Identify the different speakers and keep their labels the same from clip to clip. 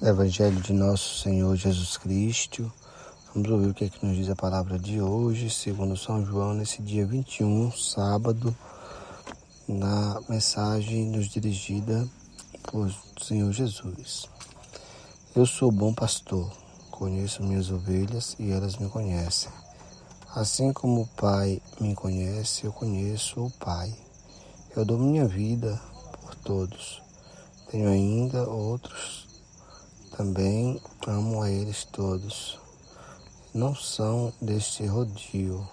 Speaker 1: Evangelho de Nosso Senhor Jesus Cristo. Vamos ouvir o que é que nos diz a palavra de hoje, segundo São João, nesse dia 21, sábado, na mensagem nos dirigida por Senhor Jesus. Eu sou o bom pastor, conheço minhas ovelhas e elas me conhecem. Assim como o Pai me conhece, eu conheço o Pai. Eu dou minha vida por todos. Tenho ainda outros, também amo a eles todos. Não são deste rodío.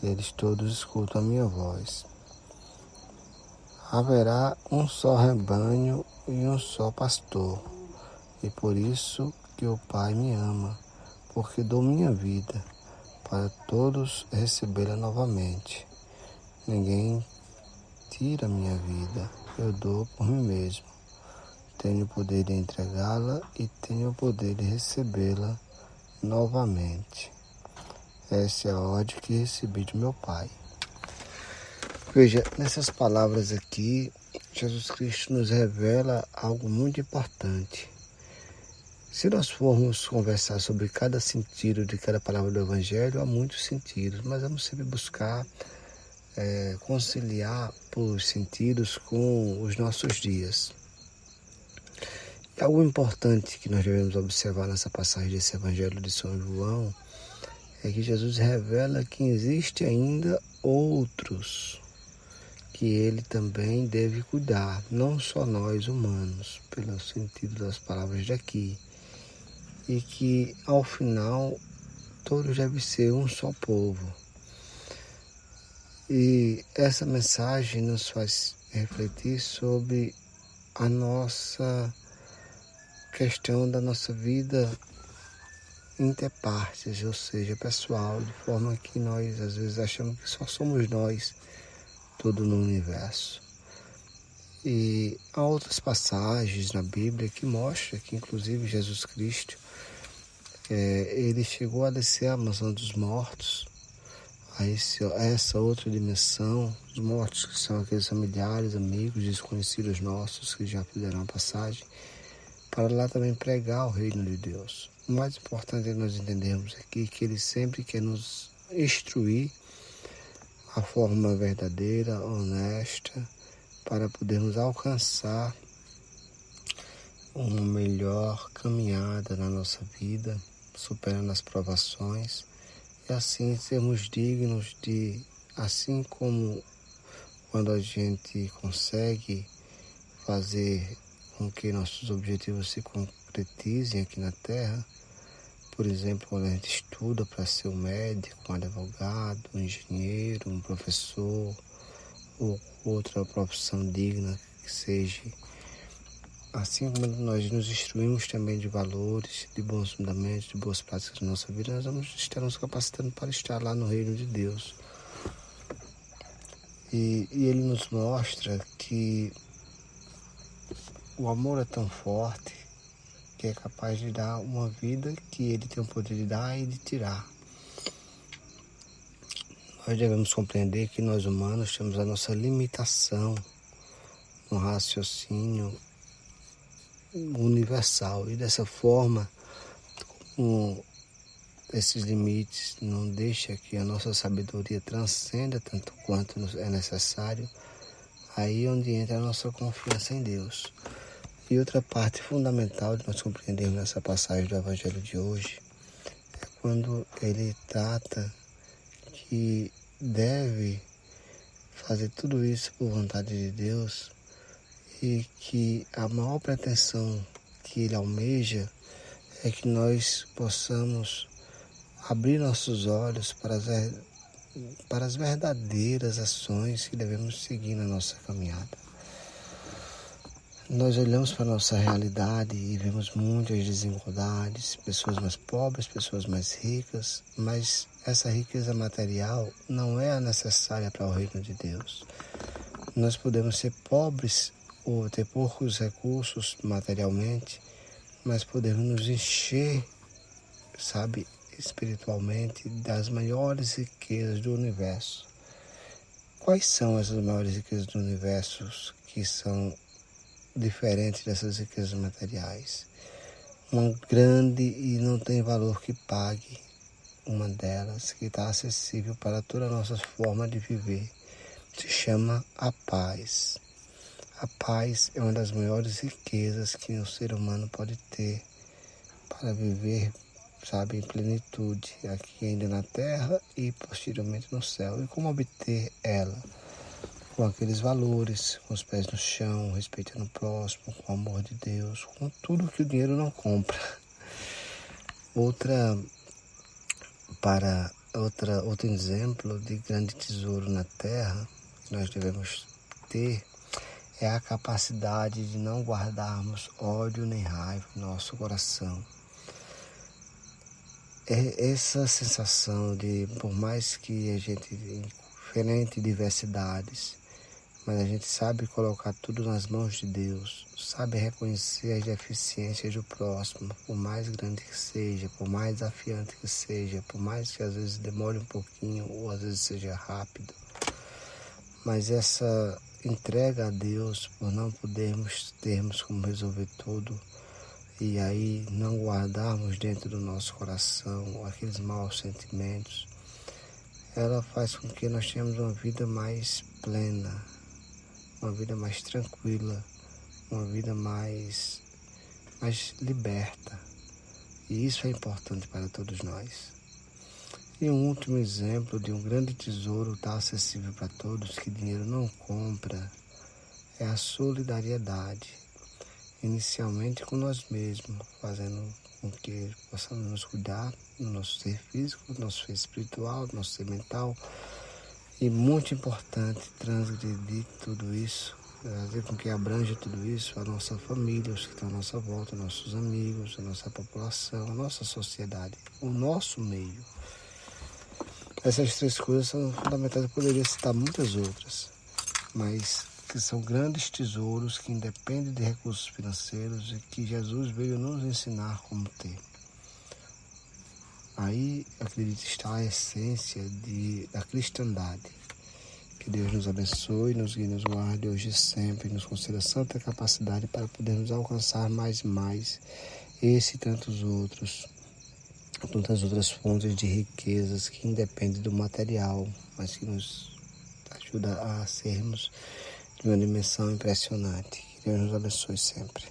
Speaker 1: Eles todos escutam a minha voz. Haverá um só rebanho e um só pastor. E por isso que o Pai me ama, porque dou minha vida para todos recebê-la novamente. Ninguém tira minha vida, eu dou por mim mesmo. Tenho o poder de entregá-la e tenho o poder de recebê-la novamente. Essa é a ordem que recebi de meu Pai. Veja, nessas palavras aqui, Jesus Cristo nos revela algo muito importante. Se nós formos conversar sobre cada sentido de cada palavra do Evangelho, há muitos sentidos, mas vamos sempre buscar conciliar os sentidos com os nossos dias. E algo importante que nós devemos observar nessa passagem desse Evangelho de São João é que Jesus revela que existe ainda outros que ele também deve cuidar, não só nós humanos, pelo sentido das palavras daqui, e que ao final todos devem ser um só povo. E essa mensagem nos faz refletir sobre a nossa questão da nossa vida interpartes, ou seja, pessoal, de forma que nós às vezes achamos que só somos nós, tudo no universo. E há outras passagens na Bíblia que mostram que inclusive Jesus Cristo, ele chegou a descer à mansão dos mortos, a essa outra dimensão, os mortos que são aqueles familiares, amigos, desconhecidos nossos que já fizeram a passagem, para lá também pregar o reino de Deus. O mais importante é nós entendermos aqui que ele sempre quer nos instruir a forma verdadeira, honesta, para podermos alcançar uma melhor caminhada na nossa vida, superando as provações, e assim sermos dignos de, assim como quando a gente consegue fazer com que nossos objetivos se concretizem aqui na Terra, por exemplo, quando a gente estuda para ser um médico, um advogado, um engenheiro, um professor, ou outra profissão digna que seja. Assim como nós nos instruímos também de valores, de bons fundamentos, de boas práticas na nossa vida, nós vamos estar nos capacitando para estar lá no reino de Deus. E ele nos mostra que o amor é tão forte que é capaz de dar uma vida que ele tem o poder de dar e de tirar. Nós devemos compreender que nós humanos temos a nossa limitação no raciocínio universal, e dessa forma, esses limites não deixam que a nossa sabedoria transcenda tanto quanto é necessário. Aí é onde entra a nossa confiança em Deus. E outra parte fundamental de nós compreendermos nessa passagem do Evangelho de hoje é quando ele trata que deve fazer tudo isso por vontade de Deus, e que a maior pretensão que ele almeja é que nós possamos abrir nossos olhos para as verdadeiras ações que devemos seguir na nossa caminhada. Nós olhamos para a nossa realidade e vemos muitas desigualdades, pessoas mais pobres, pessoas mais ricas, mas essa riqueza material não é a necessária para o reino de Deus. Nós podemos ser pobres ou ter poucos recursos materialmente, mas podemos nos encher, espiritualmente, das maiores riquezas do universo. Quais são essas maiores riquezas do universo que são diferente dessas riquezas materiais. Uma grande e não tem valor que pague, uma delas que está acessível para toda a nossa forma de viver, se chama a paz. A paz é uma das maiores riquezas que o ser humano pode ter para viver, sabe, em plenitude, aqui ainda na terra e posteriormente no céu. E como obter ela? Com aqueles valores, com os pés no chão, respeitando o próximo, com o amor de Deus, com tudo que o dinheiro não compra. Outro exemplo de grande tesouro na terra que nós devemos ter é a capacidade de não guardarmos ódio nem raiva no nosso coração. É essa sensação de, por mais que a gente em diferentes diversidades, mas a gente sabe colocar tudo nas mãos de Deus, sabe reconhecer as deficiências do próximo, por mais grande que seja, por mais desafiante que seja, por mais que às vezes demore um pouquinho ou às vezes seja rápido. Mas essa entrega a Deus, por não termos como resolver tudo, e aí não guardarmos dentro do nosso coração aqueles maus sentimentos, ela faz com que nós tenhamos uma vida mais plena, uma vida mais tranquila, uma vida mais liberta. E isso é importante para todos nós. E um último exemplo de um grande tesouro está acessível para todos, que dinheiro não compra, é a solidariedade. Inicialmente com nós mesmos, fazendo com que possamos nos cuidar no nosso ser físico, no nosso ser espiritual, no nosso ser mental. E muito importante transgredir tudo isso, fazer com que abranja tudo isso a nossa família, os que estão à nossa volta, nossos amigos, a nossa população, a nossa sociedade, o nosso meio. Essas três coisas são fundamentais. Eu poderia citar muitas outras, mas que são grandes tesouros que independem de recursos financeiros e que Jesus veio nos ensinar como ter. Aí, acredito, está a essência da cristandade. Que Deus nos abençoe, nos guie, nos guarde hoje e sempre, nos conceda santa capacidade para podermos alcançar mais e mais esse e tantas outras fontes de riquezas que independem do material, mas que nos ajuda a sermos de uma dimensão impressionante. Que Deus nos abençoe sempre.